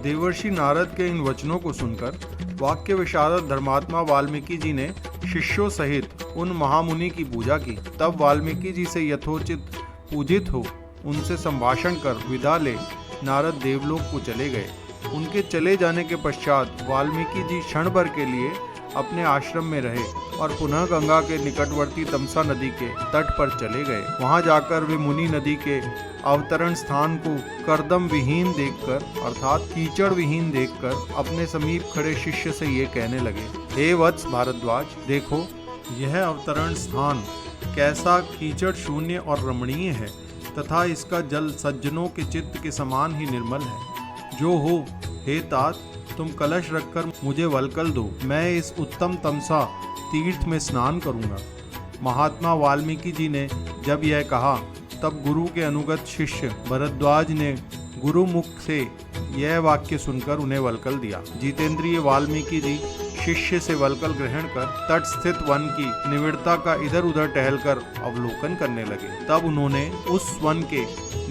देवर्षि नारद के इन वचनों को सुनकर वाक्य विशारद धर्मात्मा वाल्मीकि जी ने शिष्यों सहित उन महामुनि की पूजा की। तब वाल्मीकि जी से यथोचित पूजित हो उनसे संभाषण कर विदा ले नारद देवलोक को चले गए। उनके चले जाने के पश्चात वाल्मीकि जी क्षण भर के लिए अपने आश्रम में रहे और पुनः गंगा के निकटवर्ती तमसा नदी के तट पर चले गए। वहां जाकर वे मुनि नदी के अवतरण स्थान को कर्दम विहीन देखकर अर्थात कीचड़ विहीन देखकर अपने समीप खड़े शिष्य से ये कहने लगे, हे वत्स भारद्वाज, देखो यह अवतरण स्थान कैसा कीचड़ शून्य और रमणीय है तथा इसका जल सज्जनों के चित्त के समान ही निर्मल है। जो हो हे तात, तुम कलश रखकर मुझे वलकल दो, मैं इस उत्तम तमसा तीर्थ में स्नान करूंगा। महात्मा वाल्मीकि जी ने जब यह कहा तब गुरु के अनुगत शिष्य भरद्वाज ने गुरु मुख से यह वाक्य सुनकर उन्हें वलकल दिया। जितेंद्रिय वाल्मीकि जी शिष्य से वलकल ग्रहण कर तट स्थित वन की निविड़ता का इधर उधर टहलकर अवलोकन करने लगे। तब उन्होंने उस वन के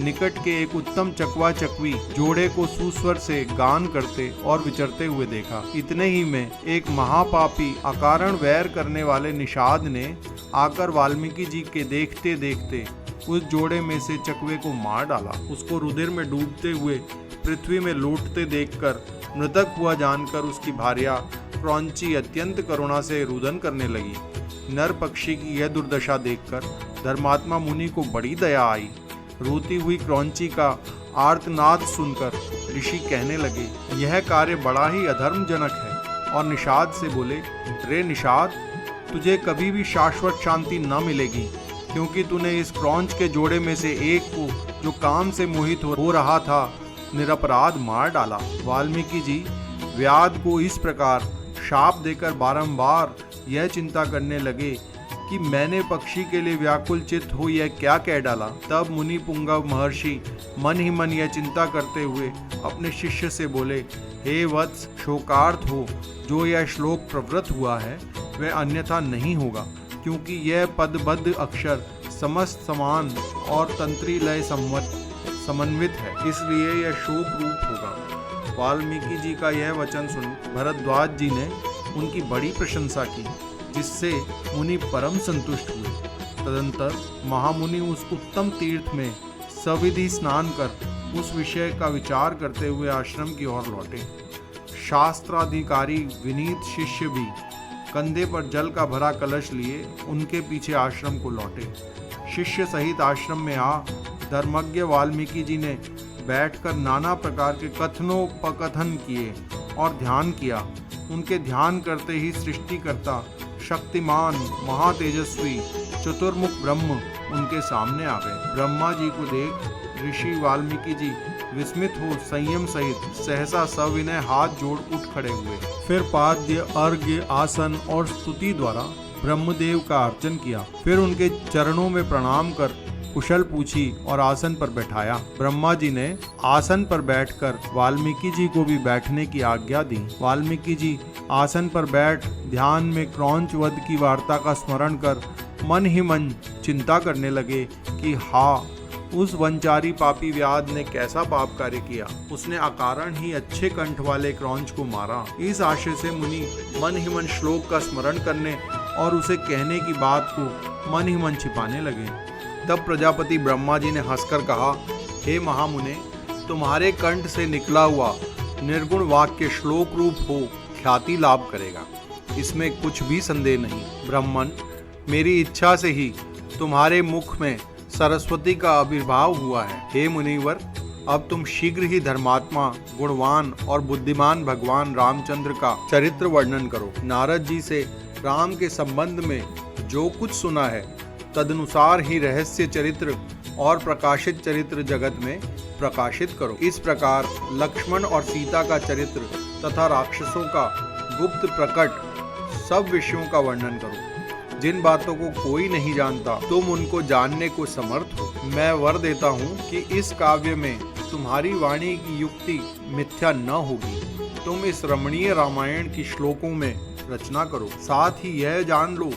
निकट के एक उत्तम चकवा चकवी जोड़े को सुस्वर से गान करते और विचरते हुए देखा। इतने ही में एक महापापी अकारण वैर करने वाले निषाद ने आकर वाल्मीकि जी के देखते देखते उस जोड़े में से चकवे को मार डाला। उसको रुधिर में डूबते हुए पृथ्वी में लौटते देखकर मृतक हुआ जानकर उसकी भार्या क्रौंची अत्यंत करुणा से रुदन करने लगी। नर पक्षी की यह दुर्दशा देखकर धर्मात्मा मुनि को बड़ी दया आई। रोती हुई क्रौंची का आर्तनाद सुनकर ऋषि कहने लगे, यह कार्य बड़ा ही अधर्मजनक है, और निषाद से बोले, रे निषाद, तुझे कभी भी शाश्वत शांति न मिलेगी, क्योंकि तूने इस क्रौंच के जोड़े में से एक को जो काम से मोहित हो रहा था निरपराध मार डाला। वाल्मीकि जी व्याध को इस प्रकार शाप देकर बारंबार यह चिंता करने लगे कि मैंने पक्षी के लिए व्याकुल चित्त हो यह क्या कह डाला। तब मुनि पुंगव महर्षि मन ही मन यह चिंता करते हुए अपने शिष्य से बोले, हे वत्स, शोकार्थ हो जो यह श्लोक प्रवृत्त हुआ है वह अन्यथा नहीं होगा, क्योंकि यह पदबद्ध अक्षर समस्त समान और तंत्री लय समन्वित है, इसलिए यह शोक रूप होगा। वाल्मीकि जी का यह वचन सुन भरद्वाज जी ने उनकी बड़ी प्रशंसा की, जिससे मुनि परम संतुष्ट हुए। तदंतर महामुनि उस उत्तम तीर्थ में सविधि स्नान कर उस विषय का विचार करते हुए आश्रम की ओर लौटे। शास्त्राधिकारी विनीत शिष्य भी कंधे पर जल का भरा कलश लिए उनके पीछे आश्रम को लौटे। शिष्य सहित आश्रम में आ धर्मज्ञ वाल्मीकि जी ने बैठकर नाना प्रकार के कथनोपकथन किए और ध्यान किया। उनके ध्यान करते ही सृष्टिकर्ता शक्तिमान महातेजस्वी चतुर्मुख ब्रह्म उनके सामने आ गए। ब्रह्मा जी को देख ऋषि वाल्मीकि जी विस्मित हो संयम सहित सहसा सविनय हाथ जोड़ उठ खड़े हुए। फिर पाद्य, अर्घ्य, आसन और स्तुति द्वारा ब्रह्मदेव का अर्चन किया। फिर उनके चरणों में प्रणाम कर कुशल पूछी और आसन पर बैठाया। ब्रह्मा जी ने आसन पर बैठकर वाल्मीकि जी को भी बैठने की आज्ञा दी। वाल्मीकि जी आसन पर बैठ ध्यान में क्रौंच वध की वार्ता का स्मरण कर मन ही मन चिंता करने लगे कि उस वंचारी पापी व्याध ने कैसा पाप कार्य किया। उसने अकारण ही अच्छे कंठ वाले क्रौंच को मारा। इस आशय से मुनि मन ही मन श्लोक का स्मरण करने और उसे कहने की बात को मन ही मन छिपाने लगे। तब प्रजापति ब्रह्मा जी ने हंसकर कहा, हे महामुने, तुम्हारे कंठ से निकला हुआ निर्गुण वाक्य श्लोक रूप हो ख्याति लाभ करेगा, इसमें कुछ भी संदेह नहीं। ब्राह्मण, मेरी इच्छा से ही तुम्हारे मुख में सरस्वती का आविर्भाव हुआ है। हे मुनिवर, अब तुम शीघ्र ही धर्मात्मा, गुणवान और बुद्धिमान भगवान रामचंद्र का चरित्र वर्णन करो। नारद जी से राम के संबंध में जो कुछ सुना है तदनुसार ही रहस्य चरित्र और प्रकाशित चरित्र जगत में प्रकाशित करो। इस प्रकार लक्ष्मण और सीता का चरित्र तथा राक्षसों का गुप्त प्रकट सब विषयों का वर्णन करो। जिन बातों को कोई नहीं जानता तुम उनको जानने को समर्थ हो। मैं वर देता हूँ कि इस काव्य में तुम्हारी वाणी की युक्ति मिथ्या न होगी। तुम इस रमणीय रामायण की श्लोकों में रचना करो। साथ ही यह जान लो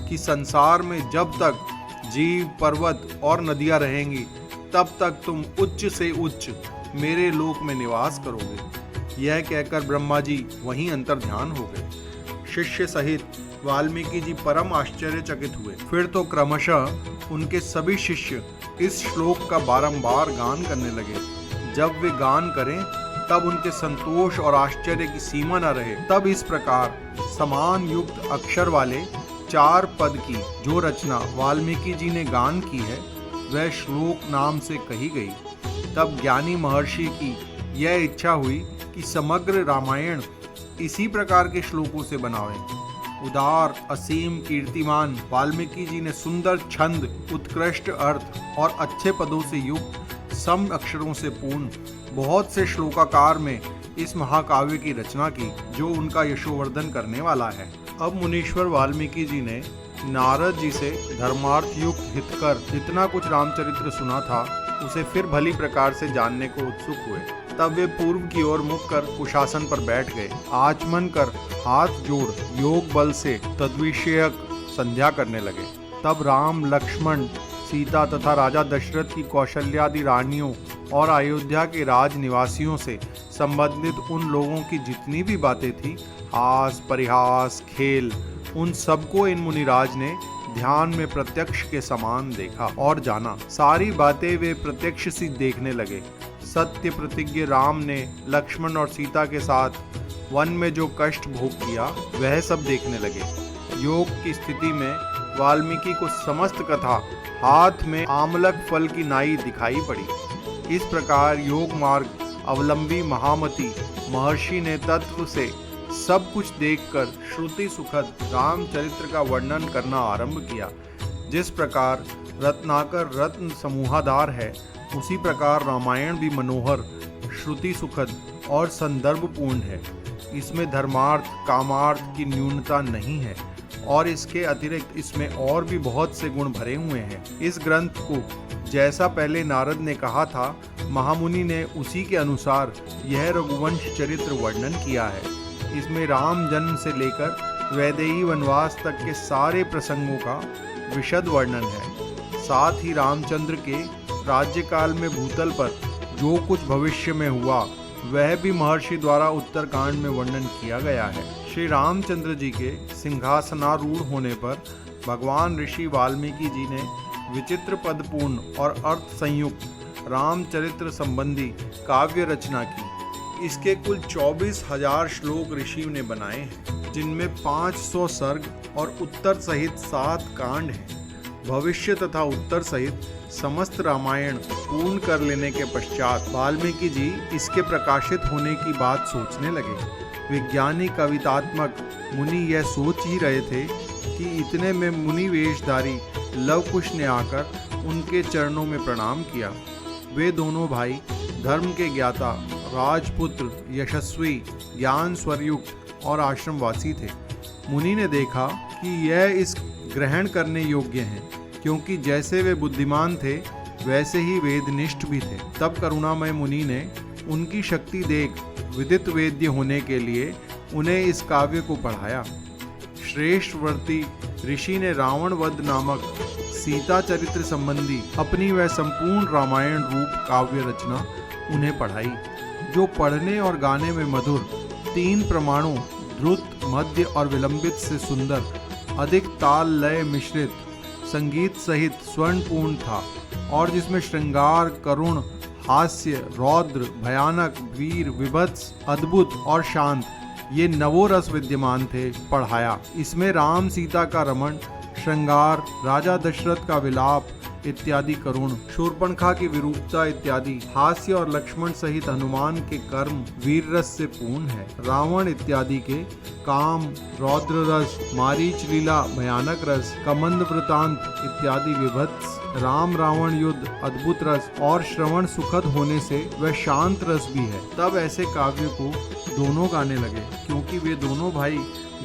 कि संसार में जब तक जीव, पर्वत और नदियां रहेंगी तब तक तुम उच्च से उच्च मेरे लोक में निवास करोगे। यह कहकर ब्रह्मा जी वहीं अंतर्ध्यान हो गए। शिष्य सहित वाल्मीकि जी परम आश्चर्यचकित हुए। फिर तो क्रमशः उनके सभी शिष्य इस श्लोक का बारंबार गान करने लगे। जब वे गान करें तब उनके संतोष और आश्चर्य की सीमा न रहे। तब इस प्रकार समान युक्त अक्षर वाले 4 पद की जो रचना वाल्मीकि जी ने गान की है वह श्लोक नाम से कही गई। तब ज्ञानी महर्षि की यह इच्छा हुई कि समग्र रामायण इसी प्रकार के श्लोकों से बनावें। उदार, असीम, कीर्तिमान वाल्मीकि जी ने सुंदर छंद, उत्कृष्ट अर्थ और अच्छे पदों से युक्त सम अक्षरों से पूर्ण बहुत से श्लोकाकार में इस महाकाव्य की रचना की, जो उनका यशोवर्धन करने वाला है। अब मुनीश्वर वाल्मीकि जी ने नारद जी से धर्मार्थ युक्त हितकर जितना कुछ रामचरित्र सुना था उसे फिर भली प्रकार से जानने को उत्सुक हुए। तब वे पूर्व की ओर मुख कर कुशासन पर बैठ गए। आचमन कर हाथ जोड़ योग बल से तद्विषयक संध्या करने लगे। तब राम, लक्ष्मण, सीता तथा राजा दशरथ की कौशल्यादि रानियों और अयोध्या के राज निवासियों से संबंधित उन लोगों की जितनी भी बातें थी, हास, परिहास, खेल, उन सबको इन मुनिराज ने ध्यान में प्रत्यक्ष के समान देखा और जाना। सारी बातें वे प्रत्यक्ष सी देखने लगे। सत्य प्रतिज्ञ राम ने लक्ष्मण और सीता के साथ वन में जो कष्ट भोग किया वह सब देखने लगे। योग की स्थिति में वाल्मीकि को समस्त कथा हाथ में आमलक फल की नाई दिखाई पड़ी। इस प्रकार योग मार्ग अवलंबी महामती महर्षि ने तत्व से सब कुछ देखकर श्रुति सुखद रामचरित्र का वर्णन करना आरंभ किया। जिस प्रकार रत्नाकर रत्न समूहाधार है, उसी प्रकार रामायण भी मनोहर, श्रुति सुखद और संदर्भपूर्ण है। इसमें धर्मार्थ, कामार्थ की न्यूनता नहीं है और इसके अतिरिक्त इसमें और भी बहुत से गुण भरे हुए हैं। इस ग्रंथ को जैसा पहले नारद ने कहा था, महामुनि ने उसी के अनुसार यह रघुवंश चरित्र वर्णन किया है। इसमें राम जन्म से लेकर वैदेही वनवास तक के सारे प्रसंगों का विशद वर्णन है। साथ ही रामचंद्र के राज्यकाल में भूतल पर जो कुछ भविष्य में हुआ वह भी महर्षि द्वारा उत्तरकांड में वर्णन किया गया है। श्री रामचंद्र जी के सिंहासनारूढ़ होने पर भगवान ऋषि वाल्मीकि जी ने विचित्र पदपूर्ण और अर्थ संयुक्त रामचरित्र संबंधी काव्य रचना की। इसके कुल 24,000 श्लोक ऋषि ने बनाए हैं, जिनमें 500 सर्ग और उत्तर सहित 7 कांड हैं। भविष्य तथा उत्तर सहित समस्त रामायण पूर्ण कर लेने के पश्चात वाल्मीकि जी इसके प्रकाशित होने की बात सोचने लगे। विज्ञानी कवितात्मक मुनि यह सोच ही रहे थे कि इतने में मुनि वेशधारी लवकुश ने आकर उनके चरणों में प्रणाम किया। वे दोनों भाई धर्म के ज्ञाता, राजपुत्र, यशस्वी, ज्ञान स्वरयुक्त और आश्रमवासी थे। मुनि ने देखा कि यह इस ग्रहण करने योग्य हैं, क्योंकि जैसे वे बुद्धिमान थे वैसे ही वेदनिष्ठ भी थे। तब करुणामय मुनि ने उनकी शक्ति देख विदित वेद्य होने के लिए उन्हें इस काव्य को पढ़ाया। श्रेष्ठ व्रती ऋषि ने रावण वध नामक सीता चरित्र संबंधी अपनी वह संपूर्ण रामायण रूप काव्य रचना उन्हें पढ़ाई, जो पढ़ने और गाने में मधुर, 3 प्रमाणों द्रुत, मध्य और विलंबित से सुंदर, अधिक ताल लय मिश्रित, संगीत सहित स्वर्णपूर्ण था और जिसमें श्रृंगार, करुण, हास्य, रौद्र, भयानक, वीर, विभत्स, अद्भुत और शांत ये 9 रस विद्यमान थे, पढ़ाया। इसमें राम सीता का रमण, श्रृंगार, राजा दशरथ का विलाप इत्यादि करुण, शूर्पणखा की विरूपता इत्यादि हास्य और लक्ष्मण सहित हनुमान के कर्म वीर रस से पूर्ण है। रावण इत्यादि के काम, रौद्र रस, मारीच लीला भयानक रस, कमंद वृतांत इत्यादि विभत्स, राम रावण युद्ध अद्भुत रस और श्रवण सुखद होने से वह शांत रस भी है। तब ऐसे काव्य को दोनों गाने लगे, क्योंकि वे दोनों भाई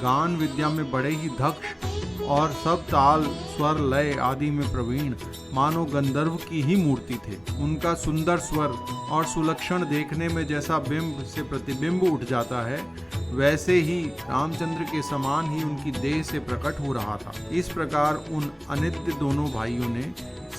गान विद्या में बड़े ही दक्ष और सब ताल, स्वर, लय आदि में प्रवीण, मानो गंधर्व की ही मूर्ति थे। उनका सुंदर स्वर और सुलक्षण देखने में जैसा बिंब से प्रतिबिंब उठ जाता है, वैसे ही रामचंद्र के समान ही उनकी देह से प्रकट हो रहा था। इस प्रकार उन अनित्य दोनों भाइयों ने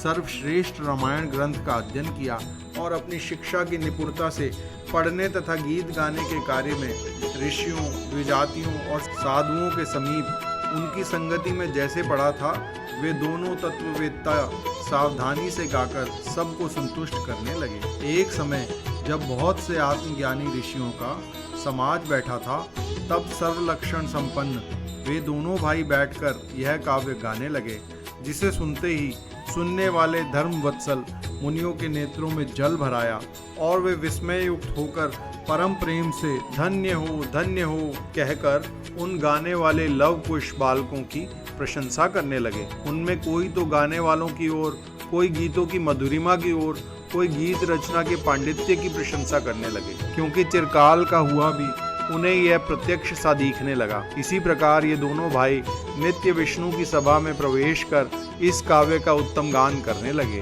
सर्वश्रेष्ठ रामायण ग्रंथ का अध्ययन किया और अपनी शिक्षा की निपुणता से पढ़ने तथा गीत गाने के कार्य में ऋषियों, द्विजातियों और साधुओं के समीप उनकी संगति में जैसे पढ़ा था, वे दोनों तत्ववेत्ता सावधानी से गाकर सबको संतुष्ट करने लगे। एक समय जब बहुत से आत्मज्ञानी ऋषियों का समाज बैठा था, तब सर्वलक्षण संपन्न वे दोनों भाई बैठकर यह काव्य गाने लगे, जिसे सुनते ही सुनने वाले धर्मवत्सल मुनियों के नेत्रों में जल भर आया और वे विस्मय युक्त होकर परम प्रेम से धन्य हो कहकर उन गाने वाले लव कुश बालकों की प्रशंसा करने लगे। उनमें कोई तो गाने वालों की ओर, कोई गीतों की मधुरिमा की ओर, कोई गीत रचना के पांडित्य की प्रशंसा करने लगे, क्योंकि चिरकाल का हुआ भी उन्हें यह प्रत्यक्ष सा दिखने लगा। इसी प्रकार ये दोनों भाई नित्य विष्णु की सभा में प्रवेश कर इस काव्य का उत्तम गान करने लगे।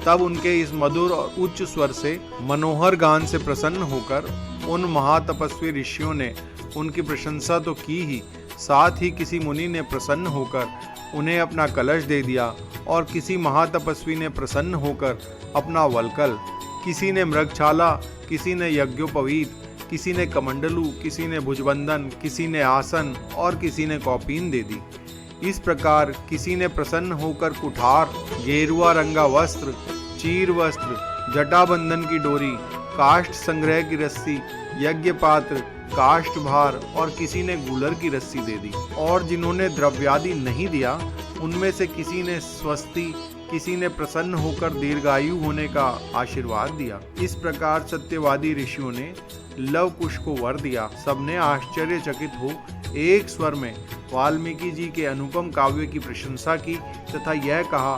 तब उनके इस मधुर और उच्च स्वर से मनोहर गान से प्रसन्न होकर उन महातपस्वी ऋषियों ने उनकी प्रशंसा तो की ही, साथ ही किसी मुनि ने प्रसन्न होकर उन्हें अपना कलश दे दिया और किसी महातपस्वी ने प्रसन्न होकर अपना वल्कल, किसी ने मृगछाला, किसी ने यज्ञोपवीत, किसी ने कमंडलू, किसी ने भुजबंधन, किसी ने आसन और किसी ने कौपीन दे दी। इस प्रकार किसी ने प्रसन्न होकर कुठार, गेरुआ रंगा वस्त्र, चीर वस्त्र, जटाबंधन की डोरी, काष्ठ संग्रह की रस्सी, यज्ञ पात्र, काष्ठ भार और किसी ने गूलर की रस्सी दे दी। और जिन्होंने द्रव्यादि नहीं दिया, उनमें से किसी ने स्वस्ति, किसी ने प्रसन्न होकर दीर्घायु होने का आशीर्वाद दिया। इस प्रकार सत्यवादी ऋषियों ने लव कुश को वर दिया। सबने आश्चर्यचकित हो एक स्वर में वाल्मीकि जी के अनुपम काव्य की प्रशंसा की तथा यह कहा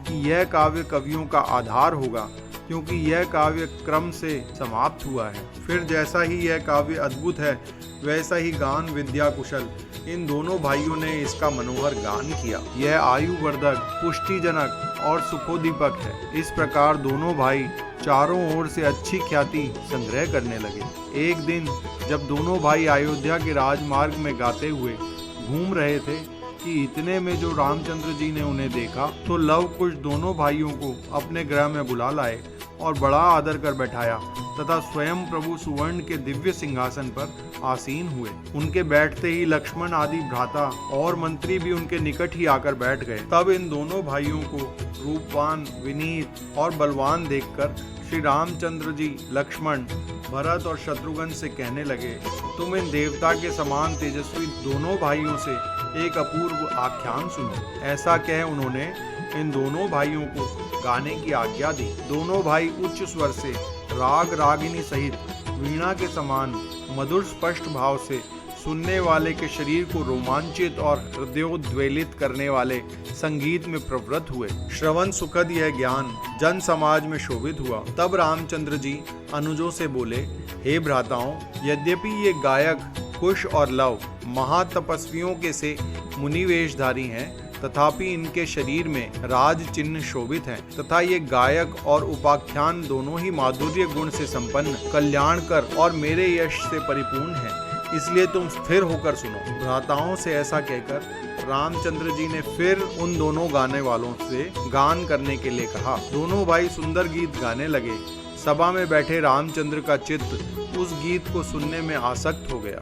कि यह काव्य कवियों का आधार होगा, क्योंकि यह काव्य क्रम से समाप्त हुआ है। फिर जैसा ही यह काव्य अद्भुत है, वैसा ही गान विद्या कुशल इन दोनों भाइयों ने इसका मनोहर गान किया। यह आयुवर्धक, पुष्टिजनक और सुखोदीपक है। इस प्रकार दोनों भाई चारों ओर से अच्छी ख्याति संग्रह करने लगे। एक दिन जब दोनों भाई अयोध्या के राजमार्ग में गाते हुए घूम रहे थे कि इतने में जो रामचंद्र जी ने उन्हें देखा, तो लव कुश दोनों भाइयों को अपने गृह में बुला लाए और बड़ा आदर कर बैठाया तथा स्वयं प्रभु सुवर्ण के दिव्य सिंहासन पर आसीन हुए। उनके बैठते ही लक्ष्मण आदि भ्राता और मंत्री भी उनके निकट ही आकर बैठ गए। तब इन दोनों भाइयों को रूपवान, विनीत और बलवान देखकर श्री रामचंद्र जी लक्ष्मण, भरत और शत्रुघ्न से कहने लगे, तुम इन देवता के समान तेजस्वी दोनों भाइयों से एक अपूर्व आख्यान सुनो। ऐसा कह उन्होंने इन दोनों भाइयों को गाने की आज्ञा दी। दोनों भाई उच्च स्वर से राग रागिनी सहित वीणा के समान मधुर स्पष्ट भाव से सुनने वाले के शरीर को रोमांचित और हृदयोद्वेलित करने वाले संगीत में प्रवृत्त हुए। श्रवण सुखद यह ज्ञान जन समाज में शोभित हुआ। तब रामचंद्र जी अनुजों से बोले, हे भ्राताओं, यद्यपि ये गायक कुश और लव महातपस्वियों के से मुनिवेशधारी हैं, तथापि इनके शरीर में राज चिन्ह शोभित हैं तथा ये गायक और उपाख्यान दोनों ही माधुर्य गुण से संपन्न, कल्याणकर और मेरे यश से परिपूर्ण हैं। इसलिए तुम स्थिर होकर सुनो। भ्राताओं से ऐसा कहकर रामचंद्र जी ने फिर उन दोनों गाने वालों से गान करने के लिए कहा। दोनों भाई सुंदर गीत गाने लगे। सभा में बैठे रामचंद्र का चित्त उस गीत को सुनने में आसक्त हो गया।